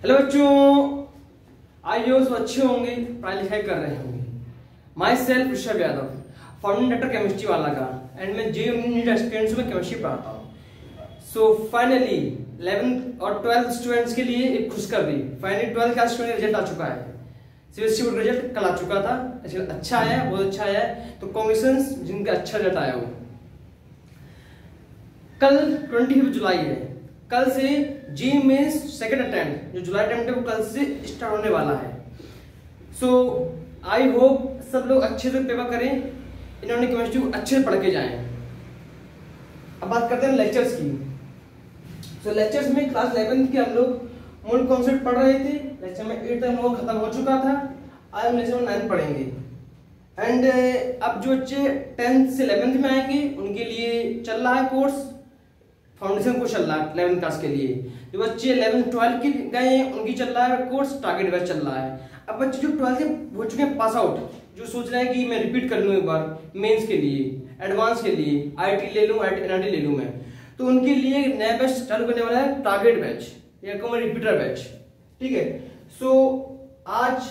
Hello बच्चों, आई हो सब अच्छे होंगे, पढ़ाई लिखाई कर रहे होंगे। My self Rishabh Yadav, founding director chemistry वाला का, एंड मैं JUnit स्टूडेंट्स में केमिस्ट्री पढ़ाता हूँ। सो फाइनली 11th और 12th स्टूडेंट्स के लिए एक खुशखबरी, फाइनली 12th का स्टूडेंट रिजल्ट आ चुका है। CBSE बोर्ड रिजल्ट कल आ चुका था, अच्छा आया है, बहुत अच्छा आया है। तो कॉन्ग्रेचुलेशंस जिनका अच्छा रिजल्ट आया हो। कल 25 जुलाई है, कल से जी मेंस सेकंड अटेम्प्ट जो जुलाई अटेम्प्ट है वो कल से स्टार्ट होने वाला है। सो आई होप सब लोग अच्छे से पेपर करें, इन्होंने केमिस्ट्री को अच्छे से पढ़ के जाएं। अब बात करते हैं लेक्चर्स की। सो लेक्चर्स में क्लास 11th के हम लोग मूल कॉन्सेप्ट पढ़ रहे थे। लेक्चर में 8 तक हम लोग खत्म हो चुका था, आज हम लेक्चर में 9 पढ़ेंगे। एंड अब जो बच्चे 10th से 11th में आएंगे उनके लिए चल रहा है कोर्स, फाउंडेशन कोर्स चल रहा है 11th क्लास के लिए। जो बच्चे 11th 12 के गए हैं उनकी चल रहा है कोर्स, टारगेट बैच चल रहा है। अब बच्चे जो 12th के हो चुके हैं पास आउट, जो सोच रहे हैं कि मैं रिपीट कर लूँ एक बार मेंस के लिए, एडवांस के लिए, IIT ले लूँ, NIT ले लूँ मैं, तो उनके लिए नया बैच चालू करने वाला है, टारगेट बैच या कहूँ रिपीटर बैच। ठीक है। सो आज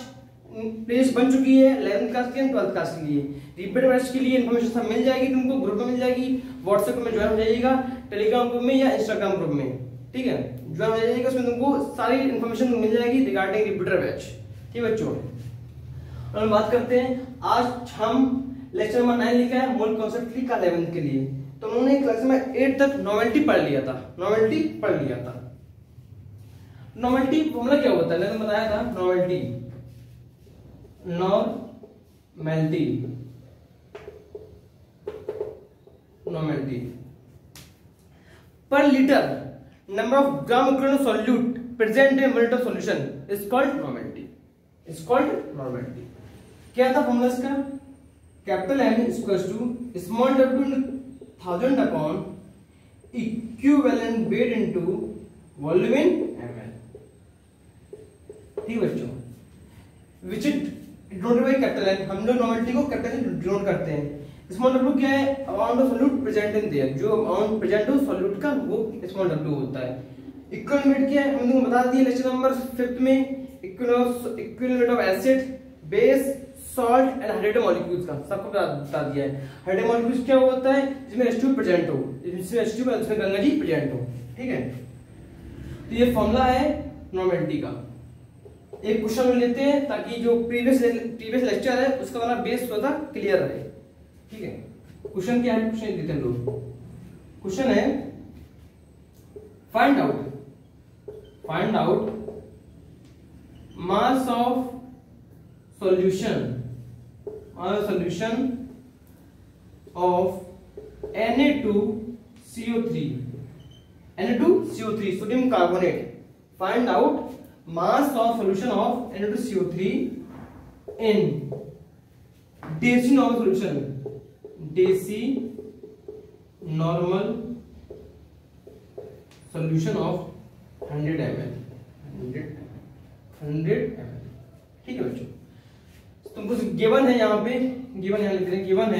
प्लेस बन चुकी है 11th क्लास के 12th क्लास के लिए। रिपीटर बैच के लिए इन्फॉर्मेशन सब मिल जाएगी तुमको, ग्रुप में मिल जाएगी, व्हाट्सएप में ज्वाइन हो जाइएगा, टेलीग्राम ग्रुप में या इंस्टाग्राम ग्रुप में। ठीक है, ज्वाइन हो जाइएगा, उसमें तुमको सारी इन्फॉर्मेशन मिल जाएगी रिगार्डिंग रिपीटर बैच। ठीक है बच्चों, और हम बात करते हैं आज हम लेक्चर नंबर 9 लिखा है मूल कॉन्सेप्ट लिखा 11th के लिए। तो उन्होंने क्लास में 8 तक नॉवेल्टी पढ़ लिया था, नॉवेल्टी पढ़ लिया था। नॉवेल्टी फॉर्मूला क्या होता है, मैंने बताया था, novelty per liter number of gram equivalent of solute present in 1 liter solution is called normality, is called normality। क्या था फॉर्मूला इसका, capital N equals to small w into 1000 upon equivalent weight into volume in ml। ठीक बच्चों, which it denoted by capital N, हम लोग normality को capital से denote करते हैं। स्मॉल w क्या है, amount of solute present in their, जो अमाउंट प्रेजेंट हो सॉल्यूट का वो स्मॉल w होता है। इक्विवेलेंट वेट क्या है, हम लोगों को बता दिया लेक्चर नंबर 5 में, equivalent weight of acid, base, salt and hydrated molecules का सबको बता दिया है। हाइड्रेटेड मॉलिक्यूल्स क्या होता है, जिसमें H2 प्रेजेंट हो, जिसमें H2 उसमें गंगा जी प्रेजेंट हो। ठीक है, तो ये फॉर्मूला है नॉर्मलिटी का। एक क्वेश्चन लेते हैं ताकि जो प्रीवियस लेक्चर है उसका वाला बेस थोड़ा क्लियर रहे। ठीक है, क्वेश्चन क्या है, क्वेश्चन देते हैं लोग। क्वेश्चन है find out mass of solution of Na2CO3 sodium carbonate। Find out mass of solution of Na2CO3 in Deci normal solution, Deci normal solution of 100 ml। ठीक है बच्चों, तुमको गिवन है, यहाँ पे गिवन यहाँ लिख रहे हैं, गिवन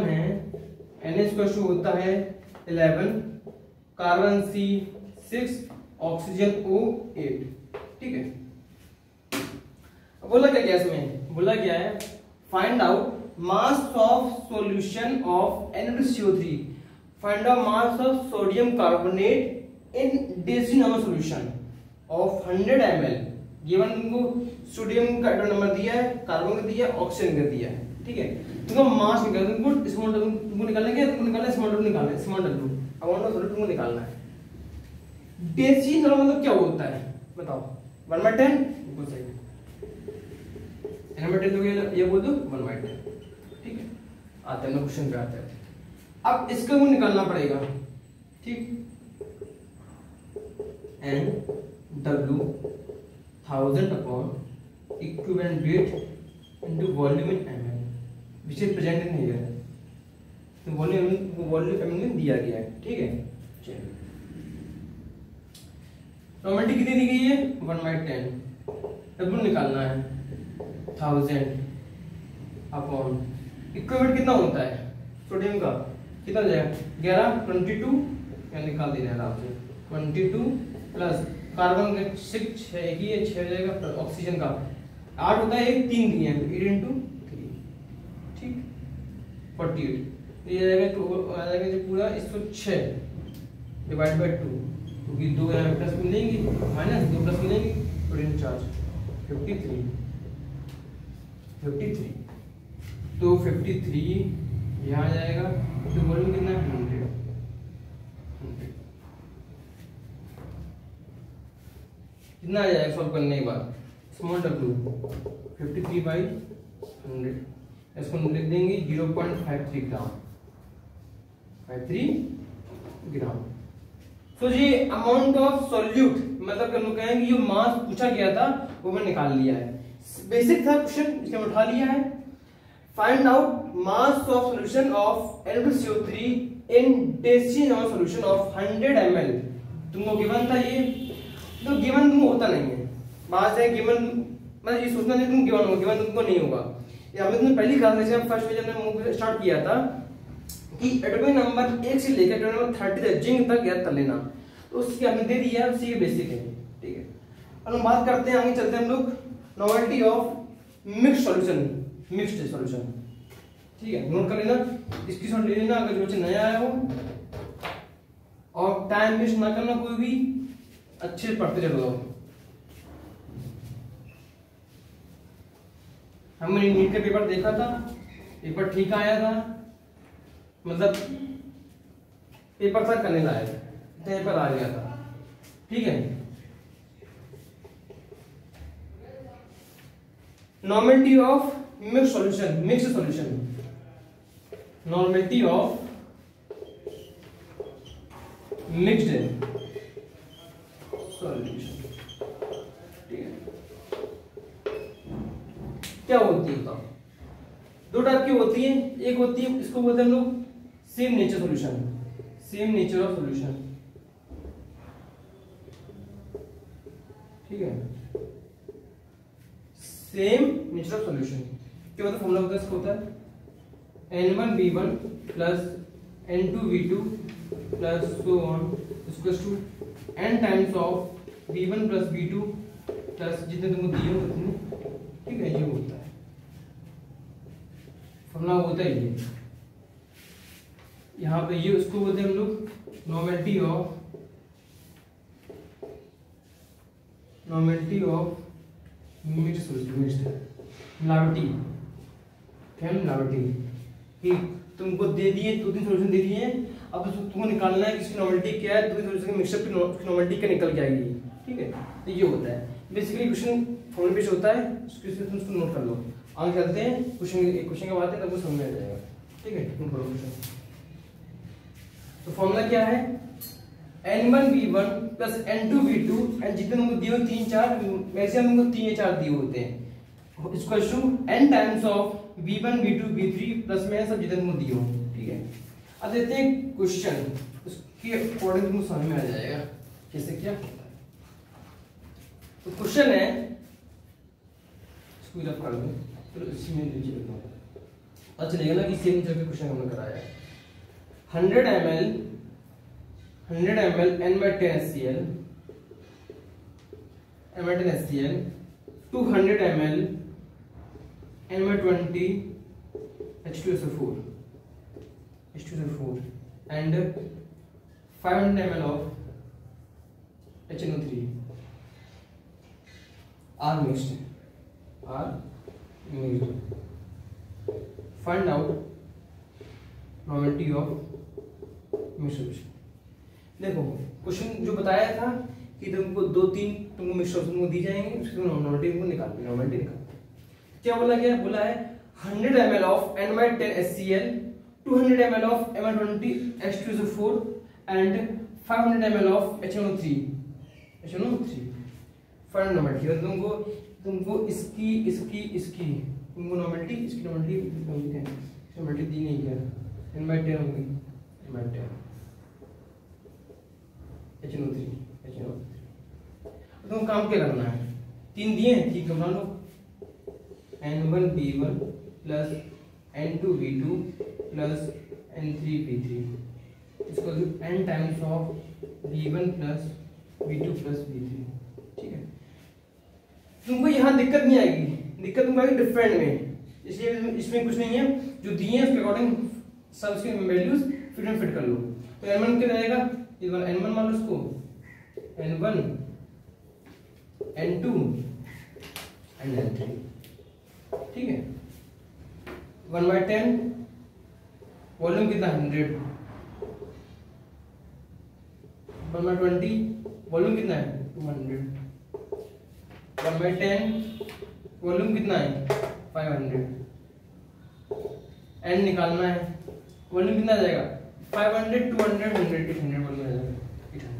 है NH होता है 11, कार्बन C6, ऑक्सीजन O8। ठीक है, बोला क्या इसमें, बोला क्या है, find out mass of solution of Na2CO3, find out mass of sodium carbonate in deci normal solution of 100 ml। Given तुमको सोडियम का एटॉमिक नंबर दिया है, कार्बन का दिया है, ऑक्सीजन का दिया है। ठीक है, तुमको मास निकालना, तुमको स्मॉल w तुमको निकालना है, तुमको निकालना है स्मॉल w, निकालना है small w, amount of solute तुमको निकालना है। डेसी नॉर्मल मतलब क्या होता है बताओ, 1/10 बिल्कुल सही है, 1/10 तो ये बोल दो 1/10। ठीक है, आते हैं क्वेश्चन पे आते हैं। अब इसका वो निकालना पड़ेगा। ठीक, N W 1000 upon equivalent weight into volume in ml, which is present in here. तो वॉल्यूम ml में दिया गया है। ठीक है, चलिए नॉर्मलिटी कितनी दी गई है, 1/10। W निकालना है 1000 अपॉन इक्विवेलेंट कितना होता है सोडियम का, कितना हो जाएगा 11, 22 या निकाल देना आराम से 22 प्लस कार्बन का 6 एक ही है, 6 हो जाएगा, प्लस ऑक्सीजन का 8 होता है, 3 दिए हैं, 8 इंटू 3, ठीक 48। ये आ जाएगा जो पूरा 106 डिवाइड बाई 2, क्योंकि 2 यहाँ प्लस मिलेंगे, माइनस 2 प्लस मिलेंगे, पोटेंशियल चार्ज 53। तो 53 यहाँ आ जाएगा, तो वॉल्यूम कितना है 100। कितना आ जाएगा सॉल्व करने के बाद, स्मॉल w 53/100, इसको लिख देंगे 0.53 ग्राम, 53 ग्राम। तो ये अमाउंट ऑफ सॉल्यूट, मतलब हम लोग कहेंगे जो मास पूछा गया था वो मैंने निकाल लिया है। बेसिक था क्वेश्चन, इसके मैं उठा लिया है। Find out mass of solution of NaCO3 in decimal solution of 100 ml। तुमको गिवन था ये, तो गिवन तुमको होता नहीं है, बात है गिवन मतलब ये सोचना नहीं तुम गिवन होगा, गिवन तुमको नहीं होगा। ये हमने तुमने पहली क्लास में फर्स्ट में जब हमने स्टार्ट किया था कि एटॉमिक नंबर 1 से लेकर एटॉमिक नंबर 30 तक जिंक तक याद कर लेना, तो उसकी हमने दे दिया, उसी के बेसिक है, ठीक है। अब हम बात करते हैं, आगे चलते हैं हम लोग नॉवेल्टी ऑफ मिक्स्ड सॉल्यूशन, ठीक है, नोट कर लेना, इसकी शॉर्ट ले लेना अगर जो बच्चे नया आया हो, और टाइम वेस्ट ना करना कोई भी, अच्छे से पढ़ते चलो। हमने नीट का पेपर देखा था, पेपर ठीक आया था, मतलब पेपर था करने लायक, पेपर आ गया था, ठीक है। Normality of mixed solution, normality of mixed solution, ठीक है। क्या होती है बताओ, दो टाइप की होती है, एक होती है इसको बोलते हैं हम लोग सेम नेचर ऑफ सॉल्यूशन, ठीक है, सेम नेचर ऑफ सॉल्यूशन। क्या होता है फॉर्मूला होता है इसका, होता है N1V1 plus N2V2 plus so on equals to n times of V1 plus V2 plus जितने तुमको दिए हो उतने, ठीक है, ये होता है फॉर्मूला, होता है ये। यहाँ पे ये उसको बोलते हैं हम लोग नॉर्मेलिटी ऑफ मिक्स्ड मिलावटी, क्या मिलावटी, कि तुमको दे दिए 2-3 सॉल्यूशन दे दिए, अब तुमको निकालना है कि इसकी नॉर्मेलिटी क्या है, 2-3 सॉल्यूशन के मिक्सअप की नॉर्मेलिटी क्या निकल के आएगी, ठीक है। तो ये होता है बेसिकली क्वेश्चन फॉर्मूला बेस्ड होता है, उसको नोट कर लो। आगे चलते हैं, क्वेश्चन का बात है तब वो समझ में आ जाएगा, ठीक है। नोट करो क्वेश्चन। तो फॉर्मूला क्या है, N1V1 प्लस N2V2, एंड जितने तुमको दिए 3-4, मैक्सिमम तुमको 3 या 4 दिए होते हैं, इसको n times of V1 V2 V3 plus में सब जितने तुमको दिए हो, ठीक है। अब देखते हैं क्वेश्चन, उसके अकॉर्डिंग तुमको समझ में आ जाएगा कैसे क्या होता है। तो क्वेश्चन है, इसको रफ कर दो, तो इसी में नीचे लिखो, पता चलेगा ना कि सेम तरह के क्वेश्चन हमने कराया है। 100 ml N/10 HCl, 200 ml N/20 H2SO4, and 500 ml of HNO3 are mixed. Find out normality of mixed solution. देखो क्वेश्चन जो बताया था कि तुमको 2-3 तुमको मिक्स्ड सॉल्यूशन दी जाएंगे, उसकी नॉर्मेलिटी को निकालनी, नॉर्मेलिटी निकालते। क्या बोला गया, बोला है 100 ml of N/10 HCl, 200 ml of M/20 H2SO4 and 500 ml of HNO3 find normality. तुमको इसकी तुमको नॉर्मेलिटी, इसकी नॉर्मेलिटी दी नहीं क्या, N/10 होगी, N/10 HNO3। तुम काम क्या करना है, 3 दिए हैं, ठीक बना लो, N1V1 plus N2V2 plus N3V3, equal to n times of v1 plus v2 plus v3। ठीक है, तुमको यहाँ दिक्कत नहीं आएगी, दिक्कत तुमको आएगी डिफरेंट में, इसलिए इसमें कुछ नहीं है, जो दिए हैं उसके अकॉर्डिंग सब इसके वैल्यूज फिर में फिट कर लो। तो n1 क्या रहेगा, इस बार n1 मान लो इसको, n1 n2 एंड n3। ठीक है, 1/10 वॉल्यूम कितना 100, 1/20 वॉल्यूम कितना है 200, 1/10 वॉल्यूम कितना है 500, n निकालना है, वॉल्यूम कितना आ जाएगा 500, 200, 100, 800 वॉल्यूम आ जाएगा 800।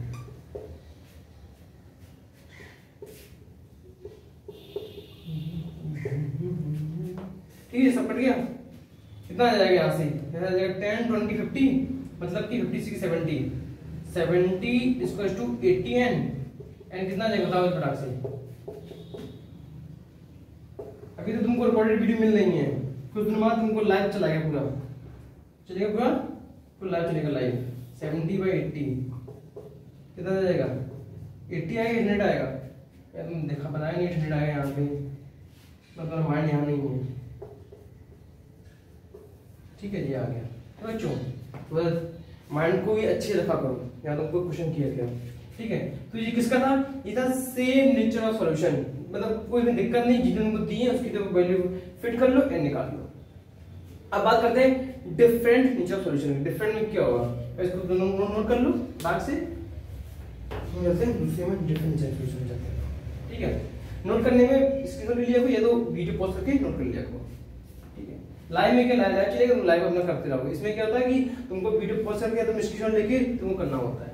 ठीक है, सब कट गया, कितना आ जाएगा यहाँ से, आ जाएगा 10, 20, 50, मतलब कि 50, 60, 70, 70 इक्वल्स टू 80n, n कितना आ जाएगा बताओ फटाक से। अभी तो तुमको रिकॉर्डेड वीडियो मिल रही है, कुछ दिन बाद तुमको लाइव चलाएगा, पूरा चलेगा, पूरा लाइव चलेगा लाइव। 70/80 कितना आ जाएगा 80 आएगा 100 आएगा, यार तुम देखा बताया नहीं 100 आएगा यहाँ पे, मतलब माइंड यहाँ नहीं है। ठीक है जी, आ गया। तो बच्चों बस माइंड को भी अच्छे से रखा करो, यहाँ तुमको क्वेश्चन किया गया। ठीक है, तो ये किसका था, ये था सेम नेचर ऑफ सॉल्यूशन, मतलब कोई भी दिक्कत नहीं, जितने उनको दिए उसकी तो वैल्यू फिट कर लो एंड निकाल लो। अब बात करते हैं different nature of solution. Different में क्या होगा, इसको दोनों नोट कर लो बाग से, दूसरे में डिफरेंट नेचर ऑफ सॉल्यूशन जाते हैं। ठीक है, नोट करने में स्क्रीनशॉट ले लिया को, या तो वीडियो पॉज करके नोट कर लिया को। ठीक है, लाइव में क्या लाइव चलेगा, तुम लाइव अपना करते रहोगे। इसमें क्या होता है कि तुमको वीडियो पॉज करके तुम स्क्रीनशॉट लेके तुमको करना होता है।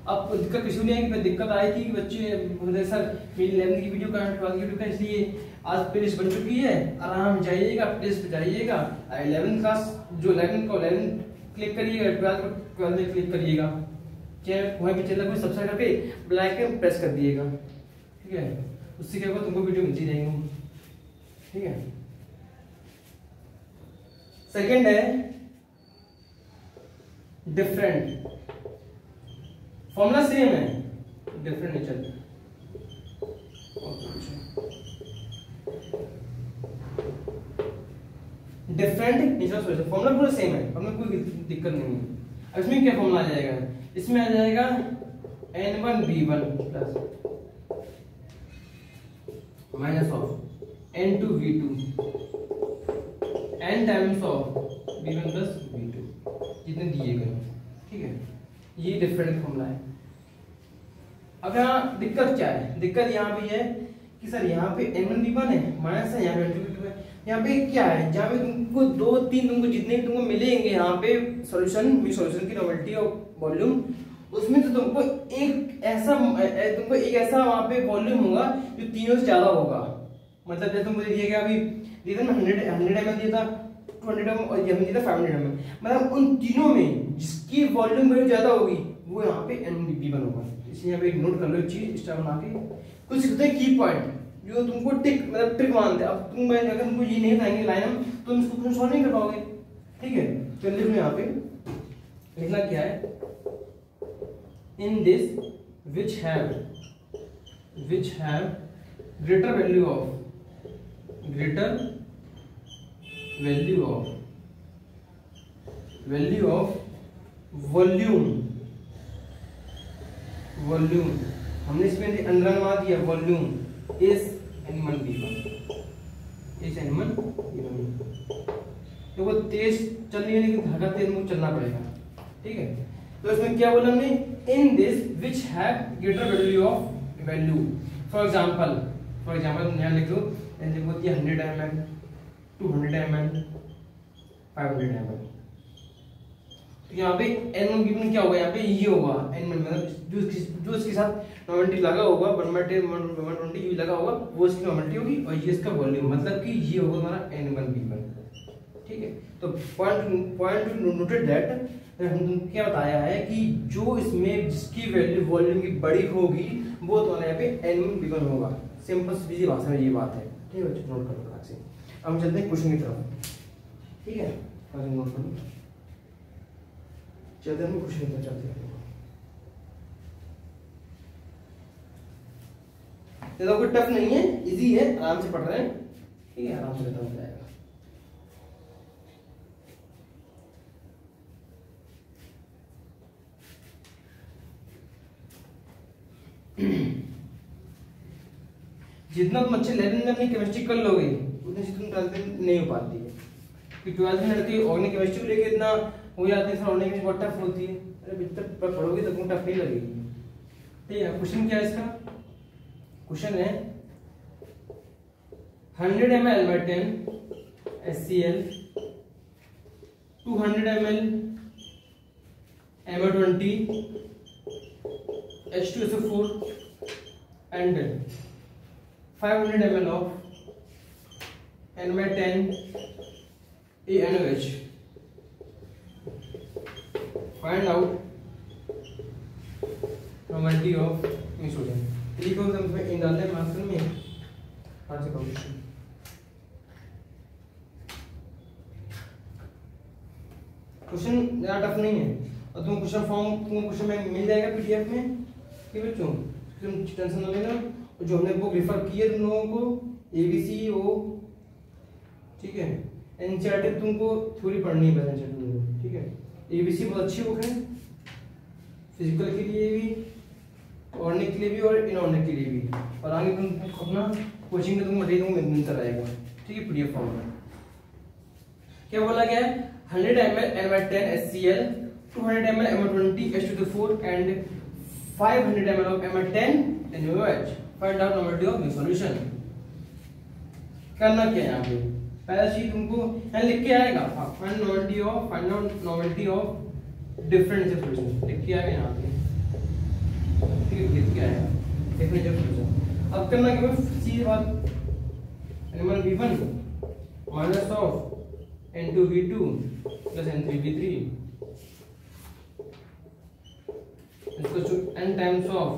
अब दिक्कत किसी नहीं है कि दिक्कत आई थी कि बच्चे बोले सर मेरी 11वीं की वीडियो का 12वीं की वीडियो का, इसलिए आज प्लेलिस्ट बन चुकी है, आराम जाइएगा प्लेलिस्ट पे जाइएगा, 11th क्लास जो 11th को 11 क्लिक करिएगा, 12th को 12 में क्लिक करिएगा, चैनल वहीं पे चैनल को सब्सक्राइब करके बेल आइकन प्रेस कर दिएगा। ठीक है, उससे क्या होगा तुमको वीडियो मिलती रहेंगी। ठीक है, सेकंड है डिफरेंट, फॉर्मूला सेम है, different nature. Different nature of solution, formula पूरा सेम है, फॉर्मूला कोई दिक्कत नहीं है। अब इसमें क्या फॉर्मूला आ जाएगा, इसमें आ जाएगा n1v1 plus minus of n2v2 n times of v1 plus v2 जितने दिए गए। ठीक है, ये डिफरेंट फॉर्मूला है। अब यहाँ दिक्कत क्या है, दिक्कत यहाँ पे है कि सर यहाँ पे n1v1 है माइनस है, यहाँ पे n2v2 है, यहाँ पे क्या है, जहाँ पे तुमको 2-3 तुमको जितने भी तुमको मिलेंगे यहाँ पे सॉल्यूशन की नॉवेल्टी और वॉल्यूम, उसमें तो तुमको एक ऐसा वहाँ पे वॉल्यूम होगा जो तीनों से ज्यादा होगा। मतलब जैसे तुमको दिया गया अभी दिया था 100 ml दिया था, 200 ml और ये दिया था 500 ml, मतलब उन तीनों में जिसकी वॉल्यूम वैल्यू ज्यादा होगी वो यहाँ पे n1v1 होगा। इसलिए यहाँ पे एक नोट कर लो चीज स्टार बना के, कुछ होते हैं की पॉइंट जो तुमको मतलब ट्रिक मानते हैं। अब तुम अगर तुमको ये नहीं बताएंगे लाइन में तो तुम इसको तुम सॉल्व नहीं कर पाओगे। ठीक है, तो लिख लो यहाँ पे, लिखना क्या है, in this which have greater value of volume, हमने इसमें अंडरलाइन दिया वॉल्यूम इज n1v1, तो वो तेज चल रही है लेकिन धागा तेज मुझे चलना पड़ेगा। ठीक है, तो इसमें क्या बोला हमने, in this which have greater value. For example यहाँ लिख लो, लिखो 100 ml, 200 ml, 500 ml। तो यहाँ पे n1v1 क्या होगा, यहाँ पे ये होगा n1 मतलब जो इसके साथ नॉर्मलिटी लगा होगा 1/10 120 यूज लगा होगा वो इसकी नॉर्मलिटी होगी, और ये इसका वॉल्यूम मतलब कि ये होगा हमारा n1v1। ठीक है, तो पॉइंट नोटेड दैट हमने क्या बताया है कि जो इसमें जिसकी वैल्यू वॉल्यूम की बड़ी होगी वो तुम्हारे यहाँ पे n1v1 होगा। सिंपल सीधी भाषा में ये बात है। ठीक है बच्चों, नोट कर लो। अब हम चलते हैं क्वेश्चन की तरफ। ठीक है, नोट कर लो। चलते हम क्वेश्चन पर चलते हैं। तो कोई टफ नहीं है, इजी है, आराम से पढ़ रहे हैं, ठीक है, आराम से खत्म हो जाएगा। जितना तुम अच्छे लेवल में अपनी केमिस्ट्री कर लोगे उतनी सी तुम 12th में नहीं हो पाती है, क्योंकि 12th में लड़के ऑर्गेनिक केमिस्ट्री को लेके इतना हो जाते हैं, ऑर्गेनिक केमिस्ट्री बहुत टफ होती है। अरे जब तक पढ़ोगे तो तुमको टफ नहीं लगेगी, ठीक है। क्वेश्चन क्या है इसका? क्वेश्चन है 100 ml by 10 HCl, 200 ml MO20 H2SO4 and 500 ml of N/10 ANOH. Find out normality of sodium. लिखो तुम इन डालते हैं मास्टर में आज का क्वेश्चन। क्वेश्चन ज्यादा टफ नहीं है और तुम क्वेश्चन फॉर्म तुमको क्वेश्चन में मिल जाएगा पीडीएफ में, ठीक है बच्चों, तुम टेंशन ना लेना। और जो हमने बुक रेफर की है तुम लोगों को ABCO, ठीक है, एनसीईआरटी तुमको थोड़ी पढ़नी है बस, ठीक है। ABC बहुत अच्छी बुक है फिजिकल के लिए भी, ऑर्गेनिक के लिए भी और इनऑर्गेनिक के लिए भी, और आगे तुम अपना कोचिंग का तुम मटेरियल मिलता रहेगा, ठीक है, पीडीएफ फॉर्म में। क्या बोला गया है? 100 ml N/10 HCl, 200 ml MO20 H2SO4 and 500 ml of M/10 NaOH. Find out normality of mixed solution. करना क्या है यहाँ पे? पहला चीज तुमको यहाँ लिख के आएगा, find out normality of differential solution लिख के आएगा यहाँ पे, ठीक है, लिख के आएगा differential solution। अब करना क्या है? सीधी बात, animal V1 minus of N2V2 plus N3V3 n times of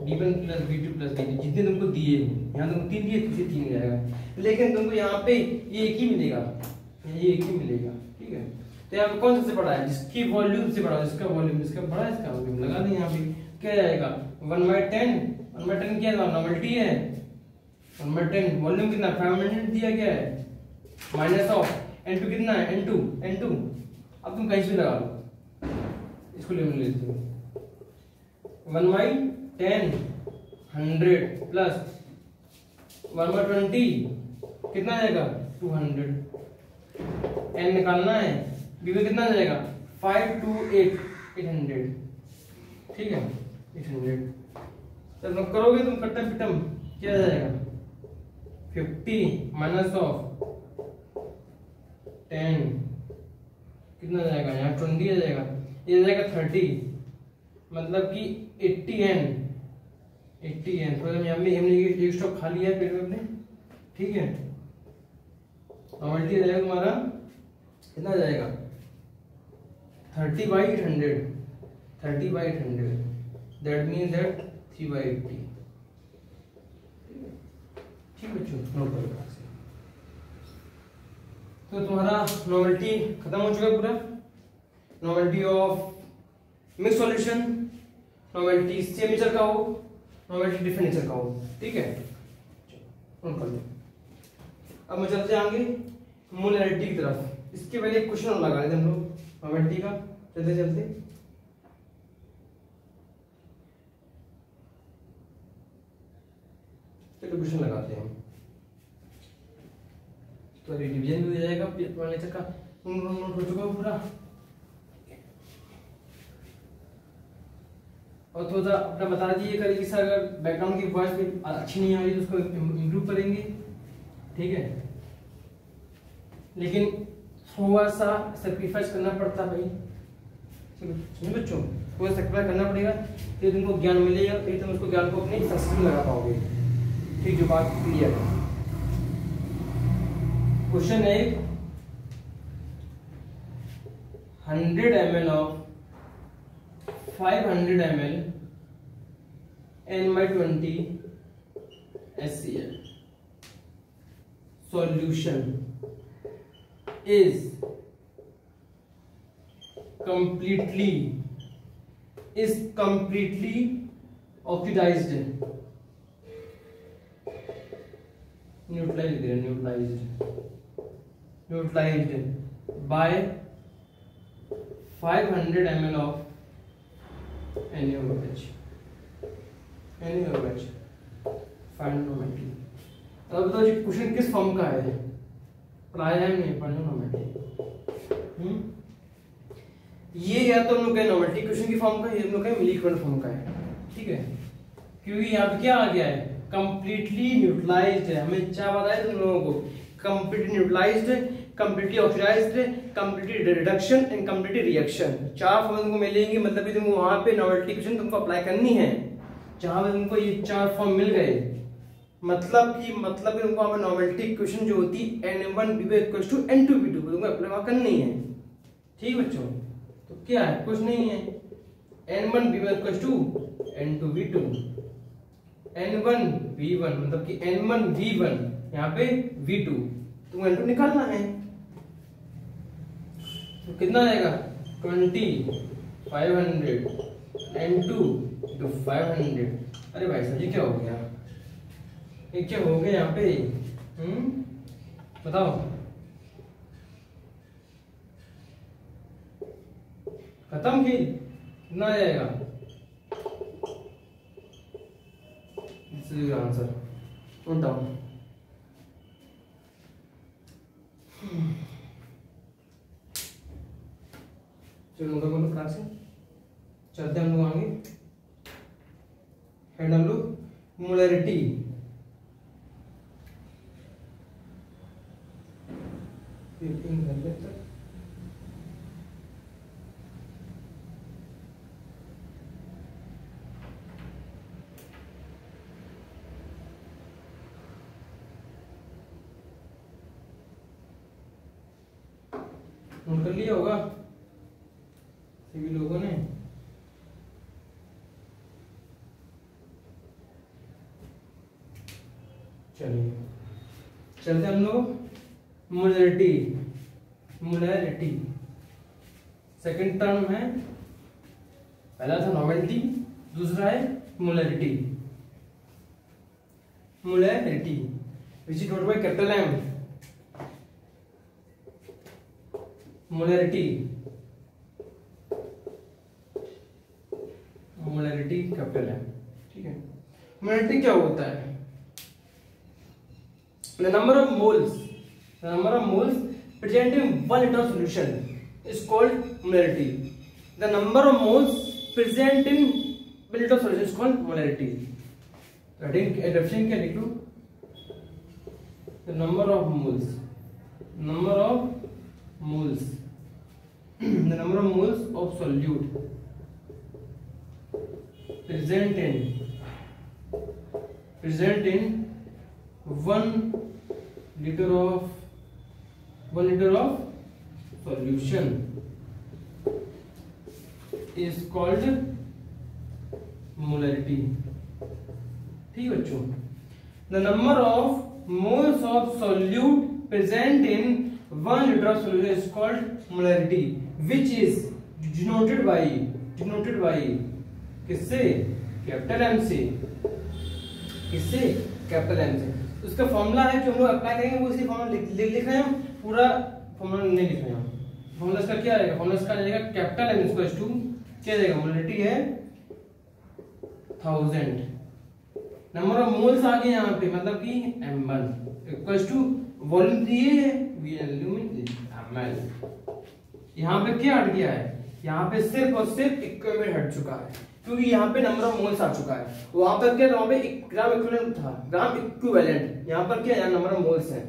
D1 plus B2 plus D3, जितने तुमको दिए यहाँ तुमको 3 दिए, तुझे 3 मिल जाएगा, लेकिन तुमको यहाँ पे ये एक ही मिलेगा, ये एक ही मिलेगा, ठीक है। तो यहाँ पे कौन सबसे बड़ा है? जिसकी वॉल्यूम से बड़ा, जिसका वॉल्यूम जिसका बड़ा है इसका वॉल्यूम लगा दें यहाँ पे। क्या जाएगा? 1/10 क्या नॉर्मलिटी है, 1/10 वॉल्यूम कितना 500 दिया गया है, माइनस ऑफ N2 कितना है, N2। अब तुम कहीं से लगा लो, इसको ले लेते हो 1/10 100 प्लस 1/20 कितना जाएगा 200, n निकालना है, b में कितना जाएगा 5 2 8 800, ठीक है 800। जब तुम करोगे तुम कट्टम पिटम क्या जाएगा 50 माइनस ऑफ 10 कितना जाएगा, यहाँ 20 आ जाएगा, ये जाएगा 30, मतलब कि 80n। तो यहाँ पे हमने एक स्टॉक खा लिया है पेट में अपने, ठीक है। नॉर्मलिटी जाएगा तुम्हारा कितना जाएगा 30/800, दैट मीन्स दैट 3/80, ठीक बच्चों, नोट करो। तो तुम्हारा नॉर्मलिटी खत्म हो चुका है पूरा, normality of mix solution, normality same nature का हो, नॉर्मलिटी डिफरेंट नेचर का हो, ठीक है, नोट कर लो। अब मैं चलते आगे मोलैरिटी की तरफ। इसके पहले एक क्वेश्चन और लगा रहे थे हम लोग नॉर्मलिटी का, चलते चलते चलो क्वेश्चन लगाते हैं, तो रिवीजन भी हो जाएगा नेचर का, नोट हो चुका पूरा। और थोड़ा अपना बता दीजिएगा कि सर अगर बैकग्राउंड की वॉइस भी अच्छी नहीं आ रही तो उसको इम्प्रूव करेंगे, ठीक है। लेकिन थोड़ा सा सेक्रीफाइस करना पड़ता है भाई, सुनो बच्चों, थोड़ा सेक्रीफाइस करना पड़ेगा, फिर तुमको ज्ञान मिलेगा, फिर तुम उसको ज्ञान को अपने संस्कृत में लगा पाओगे, ठीक, जो बात क्लियर है। क्वेश्चन है 100 ml of 500 ml N/20 HCl solution is completely oxidized, neutralized by 500 ml of NaOH, फाइनोमेट्री। अब बताओ जी क्वेश्चन किस फॉर्म का है, प्राणायाम नहीं, फाइनोमेट्री। ये या तो हम लोग कहें नॉर्मलिटी क्वेश्चन की फॉर्म का, ये हम लोग कहें मिलीक्वेंट फॉर्म का है, ठीक है। क्योंकि यहाँ पे क्या आ गया है, कंप्लीटली न्यूट्रलाइज्ड है। हमें क्या बताया तुम लोगों को, completely neutralised, completely oxidised, completely reduction and completely reaction. चार फॉर्म तुमको मिलेंगे, मतलब कि तुमको वहां पे नॉर्मलिटी क्वेश्चन तुमको अप्लाई करनी है जहां पे तुमको ये चार फॉर्म मिल गए। मतलब कि तुमको वहां पे नॉर्मलिटी क्वेश्चन जो होती है N1 equals to N2 V2 तुमको अप्लाई करनी है, ठीक बच्चों। तो क्या है, कुछ नहीं है, N1 equals to N2 V2, N1 V1 मतलब कि N1 V1 यहाँ पे V2, तुम N2 निकालना है। तो कितना आएगा 20 500 N2 तो 500। अरे भाई साहब ये क्या हो गया, ये क्या हो गया यहाँ पे, बताओ खत्म खेल, कितना आ जाएगा, this is your answer, note down. चलो बोलो क्लास से चलते हम लोग आगे। हेड हम लोग मोलैरिटी, नोट कर लिया होगा सभी लोगों ने। चलिए चलते हम लोग मोलैरिटी सेकंड टर्म है, पहला था नॉवेल्टी, दूसरा है molarity which is noted by capital M, molarity capital M, ठीक है। मोलैरिटी क्या होता है, the number of moles present in 1 liter of solution is called molarity. The number of moles present in 1 liter of solution is called molarity. Definition क्या लिख लो, the number of moles of solute present in 1 liter of solution is called molarity, ठीक बच्चों। The number of moles of solute present in 1 liter of solution is called molarity, which is denoted by किससे, capital M से, किससे, capital M से। उसका formula है जो हम लोग अप्लाई करेंगे वो इसी फॉर्मूला लिख रहे हैं, पूरा फॉर्मूला नहीं लिख रहे हैं। फॉर्मूला इसका क्या आएगा, फॉर्मूला इसका आएगा कैपिटल M इक्वल्स टू क्या आएगा, मोलैरिटी है 1000, नंबर ऑफ मोल्स आ गए यहाँ पे मतलब कि M1 इक्वल्स टू वॉल्यूम दिए है ml। यहाँ पे क्या हट गया है, यहाँ पे सिर्फ और सिर्फ इक्विवेलेंट हट चुका है, क्योंकि यहाँ पे नंबर ऑफ मोल्स आ चुका है। वहां पर क्या था, वहां पे ग्राम इक्विवेलेंट था, ग्राम इक्विवेलेंट, यहाँ पर क्या है, नंबर ऑफ मोल्स है।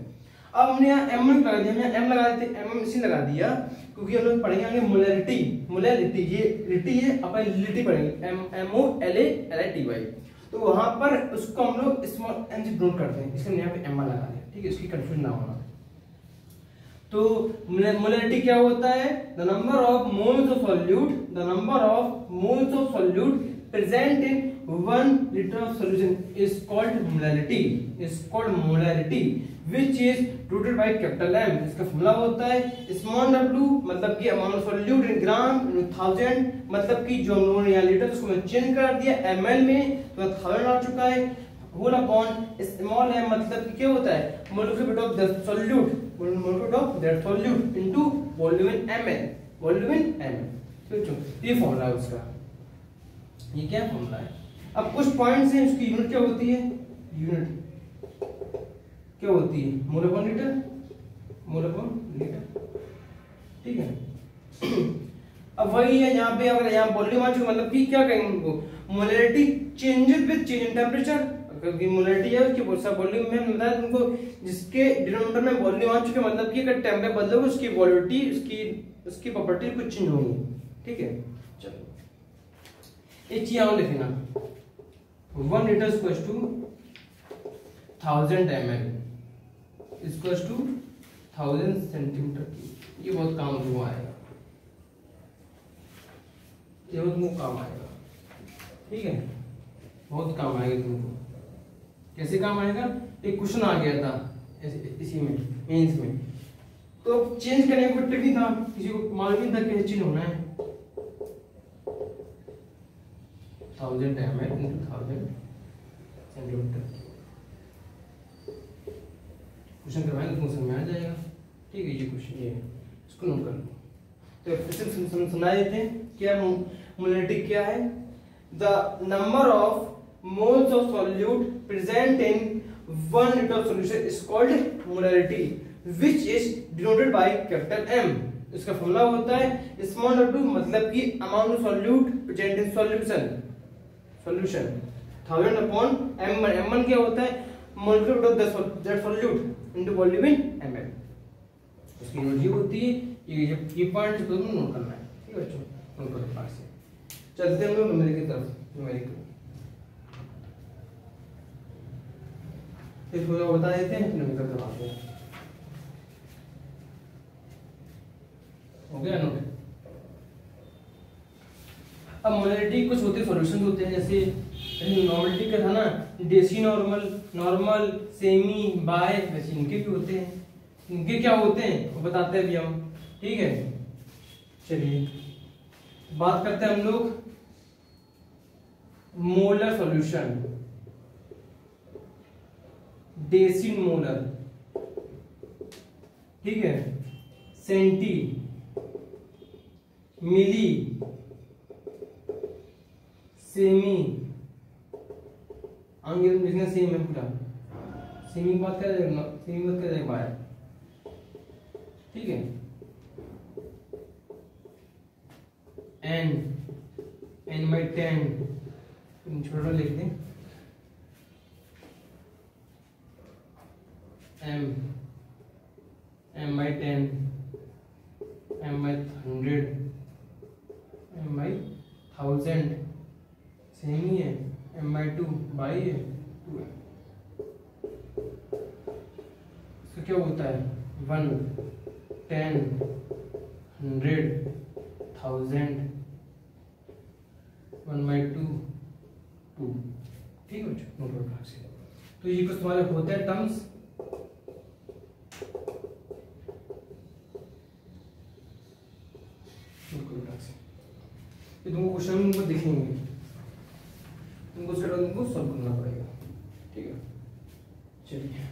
अब हमने यहाँ M लगा दिया, हमने M लगा देते, MM इसी लगा दिया, क्योंकि हम लोग पढ़ेंगे आगे मोलैरिटी, ये रिटी है, अपन लिटी पढ़ेंगे MOLALITY। तो वहां पर उसको हम लोग स्मॉल m से डिनोट करते हैं, इसलिए यहाँ पे M लगा दिया, ठीक है, इसकी कंफ्यूजन ना होना। तो मोलैरिटी क्या होता है? The number of moles of solute, the number of moles of solute present in 1 liter of solution is called molarity, which is denoted by capital M. इसका फॉर्मूला होता है स्मॉल w, मतलब कि अमाउंट ऑफ सॉल्यूट इन ग्राम, 1000, मतलब कि जो हम लोगों ने यहाँ लीटर उसको मैं चेंज कर दिया ml में, तो 1000 आ चुका है, होल अपॉन स्मॉल m, मतलब कि क्या होता है molar of the solute, molar of that solute into volume in ml, volume in ml। तो ये फॉर्मूला है उसका, ये क्या फॉर्मूला है। अब कुछ पॉइंट्स हैं, उसकी यूनिट क्या होती है, यूनिट क्या होती है, mole upon litre, mole upon litre, ठीक है। अब वही है यहाँ पे, अगर यहाँ वॉल्यूम आ चुका मतलब कि क्या कहेंगे उनको, molarity changes with change in temperature, क्योंकि मोलैरिटी है उसकी बहुत सा वॉल्यूम में बताया तुमको, जिसके डिनोमिनेटर में वॉल्यूम आ चुके मतलब कि अगर टेम्परेचर बदलोगे उसकी वॉल्यूमिटी, उसकी प्रॉपर्टी कुछ चेंज होगी, ठीक है। चलो एक चीज यहाँ लिखना, 1 liter equals to 1000 ml equals to 1000 centimetre cube. ये बहुत काम हुआ आएगा, ये बहुत तुमको काम आएगा, ठीक है, बहुत काम आएगा तुमको। कैसे काम आएगा, एक क्वेश्चन आ गया था इसी में मेंस में, तो चेंज करने का ट्रिक नहीं था, किसी को मालूम नहीं था कैसे चेंज होना है। 1000 ml into 1000 सेंटीमीटर क्वेश्चन करवाएंगे तो समझ में आ जाएगा, ठीक है। ये क्वेश्चन ये है, इसको नोट कर लो। तो फिर से सुना देते हैं क्या मोलैरिटी क्या है, the number of moles of solute present in 1 liter of solution is called molarity, which is denoted by capital M। इसका फॉर्मूला होता है स्मॉल w, मतलब कि amount of solute present in solution, 1000 upon m1 क्या होता है, molar of that solute into volume in ml। इसकी unit ये होती है, ये पॉइंट को तुम नोट करना है, ठीक है बच्चों, नोट करो पास से। चलते हैं हम लोग न्यूमेरिक की तरफ, न्यूमेरिक फिर थोड़ा बता देते हैं, न्यूमेरिक तरफ आते हैं। हो गया नोट। अब मोलैरिटी कुछ होते सॉल्यूशंस होते हैं, जैसे नॉर्मलिटी का था ना, डेसी नॉर्मल, नॉर्मल, सेमी, बाय, वैसे इनके भी होते हैं। इनके क्या होते हैं वो बताते हैं भी हम, ठीक है। चलिए बात करते हैं हम लोग मोलर सॉल्यूशन, डेसी मोलर, ठीक है, सेंटी, मिली, सेमी, आगे लिखना सेम है पूरा, सेमी बात कर देगा, सेमी बात कर देगा बाय, ठीक है। n by 10 छोटा लिख दें, m by 10, m by 100, m by 1000, same ही है, m by 2 बाई है 2 है। इसका क्या होता है 1, 10, 100, 1000, 1 by 2, 2, ठीक है बच्चों। तो ये कुछ तुम्हारे होते हैं टर्म्स, ये तुमको क्वेश्चन में दिखेंगे, तुमको सॉल्व करना पड़ेगा, ठीक है। चलिए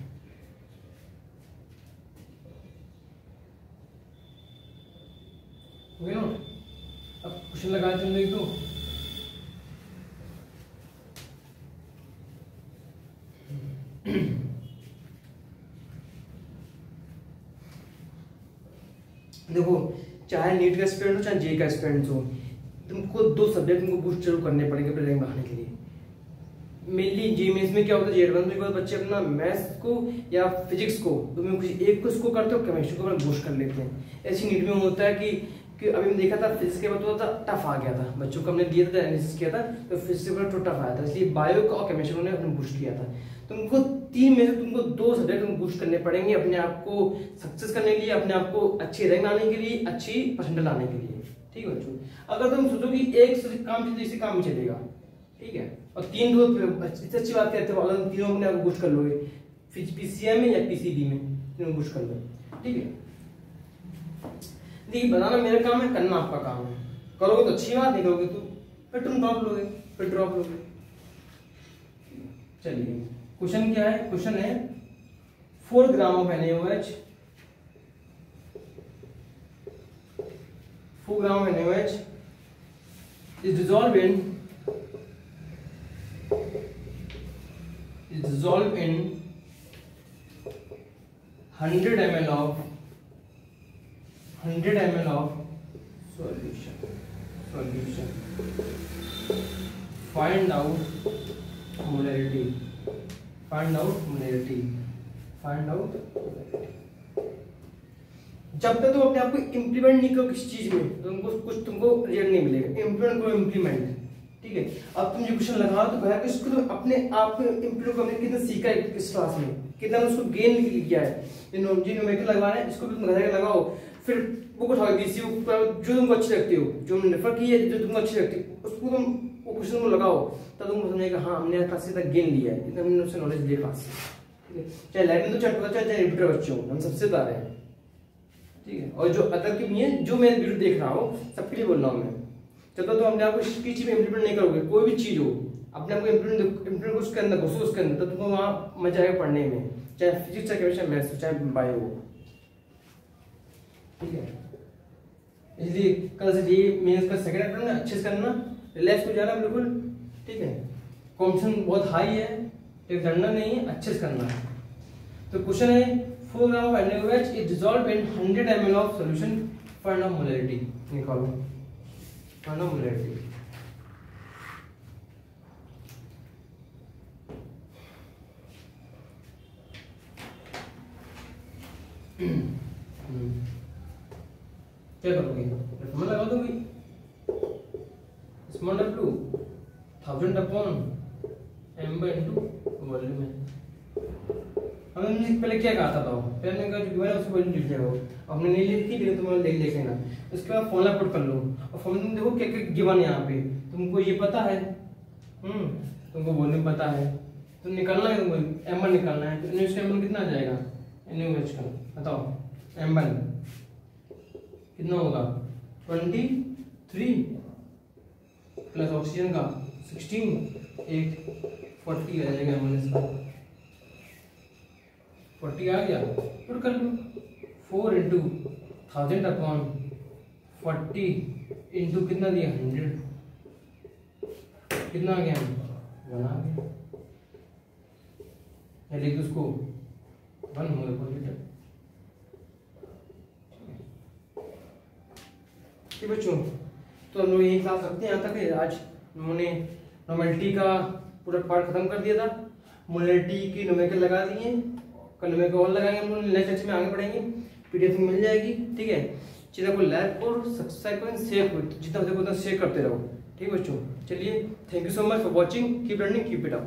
हो गया। अब क्वेश्चन लगाते हैं देख दो, देखो चाहे नीट का स्टूडेंट हो चाहे जे का स्टूडेंट हो, तुमको 2 सब्जेक्ट तुमको बूस्ट जरूर करने पड़ेंगे अपने रैंक बढ़ाने के लिए। मेनली जी मेंस में क्या होता है, जे एडवांस में बच्चे अपना मैथ्स को या फिजिक्स को, तुम्हें कुछ एक को इसको करते हो, केमिस्ट्री को अपना बूस्ट कर लेते हैं। ऐसी नीट में होता है कि कि अभी मैंने देखा था फिजिक्स के बाद थोड़ा सा टफ आ गया था, बच्चों को हमने दिया था एनालिसिस किया था तो फिजिक्स के बाद थोड़ा टफ आया था, इसलिए बायो का और केमिस्ट्री ने बूस्ट किया था। तुमको 3 में से तुमको 2 सब्जेक्ट तुम बूस्ट करने पड़ेंगे अपने आप को सक्सेस करने के लिए, अपने आप को अच्छी रैंक लाने के लिए, अच्छी परसेंटेज लाने के लिए। ठीक है बच्चों, अगर तुम सोचो कि एक से काम चले इसी काम में चलेगा, ठीक है, और 3 तो अच्छी बात कहते हो, अगर तीनों अपने आप को बूस्ट कर लोगे, पीसीएम में या पीसीबी में तीनों बूस्ट कर लो। ठीक है, देखिए बनाना मेरा काम है, करना आपका काम है। करोगे तो अच्छी बात, नहीं करोगे तो फिर तुम ड्रॉप लोगे। चलिए क्वेश्चन क्या है, क्वेश्चन है 4 gram of NaOH, 4 gram of NaOH is dissolved in 100 ml of solution. Find out molarity. जब तक तुम अपने आप को इम्प्लीमेंट नहीं करो किसी चीज में तो तुमको रिजल्ट नहीं मिलेगा। इम्प्लीमेंट करो, इम्प्लीमेंट। ठीक है, अब तुम ये क्वेश्चन लगाओ तो भैया इसको तुम अपने आप में इम्प्लीमेंट करने कितना सीखा है इस क्लास में, कितना उसको गेन किया है। न्यूमेरिकल लगवा रहे हैं, इसको भी तुम घर जाकर लगाओ, फिर बुक उठाओ किसी जो तुमको अच्छी लगती हो, जो हमने रेफर की है, जो तुमको अच्छी लगती है उसको तुम वो क्वेश्चन को लगाओ, तब तुमको समझेगा हाँ हमने क्लास से तक गेन लिया है, इतना हमने उससे नॉलेज लिया क्लास से। ठीक है, चाहे लैटिन तो चाहे रिपीटर बच्चे हो, हम सबसे बता रहे हैं। ठीक है, और जो अदर की नहीं है, जो मैं वीडियो देख रहा हूँ सबके लिए बोल रहा हूँ मैं। जब तक तो अपने आप को इसकी चीज में इम्प्लीमेंट नहीं करोगे, कोई भी चीज हो अपने आप को इम्प्लीमेंट उसके अंदर घुसो उसके अंदर, तो तुमको वहाँ मजा आएगा पढ़ने में, चाहे फिजिक्स चाहे केमिस्ट्री मैथ्स चाहे बायो हो। ठीक है, इसलिए कल से ये मेंस का सेकंड अटेम्प्ट अच्छे से करना, रिलैक्स हो जाना बिल्कुल। ठीक है, कॉम्पिटिशन बहुत हाई है, एक डरना नहीं है, अच्छे से करना है। तो क्वेश्चन है 4 gram of NaOH is dissolved in 100 ml of solution, find out molarity। निकालो, find out molarity। क्या करोगे, फॉर्मूला लगा दोगे, small w 1000 upon m into volume है। हमने पहले क्या कहा था, पहले मैंने कहा जो गिवन है उसको वॉल्यूम लिख जाओ, हमने नहीं लिखी लेकिन तुम लिख लेना। उसके बाद फॉर्मूला पुट कर लो, और फॉर्मूला में देखो क्या क्या गिवन है यहाँ पे, तुमको ये पता है, तुमको वॉल्यूम पता है, तो निकालना है, तुमको m1 निकालना है। तो NaOH m1 कितना आ जाएगा, NaOH का बताओ, m1 कितना होगा 23 प्लस ऑक्सीजन का 16, एक 40 आ जाएगा M1 इसका, 40 आ गया, पुट कर लो। 4 into 1000 अपॉन 40 इंटू कितना दिया 100, कितना आ गया 1 आ गया, लिख उसको 1 मोल पर लीटर। ठीक बच्चों, तो हम लोग यही क्लास रखते हैं, यहाँ तक है। आज उन्होंने नॉर्मेलिटी का पूरा पार्ट खत्म कर दिया था, मोलरिटी की न्यूमेरिकल लगा दिए, कल न्यूमेरिकल और लगाएंगे हम लोग, नेक्स्ट लेक्चर में आगे बढ़ेंगे, पीडीएफ मिल जाएगी। ठीक है, चीज़ों को लाइक और सब्सक्राइब करें, शेयर करो, जितना हो सके उतना शेयर करते रहो। ठीक है बच्चों, चलिए, thank you so much for watching, keep learning, keep it up.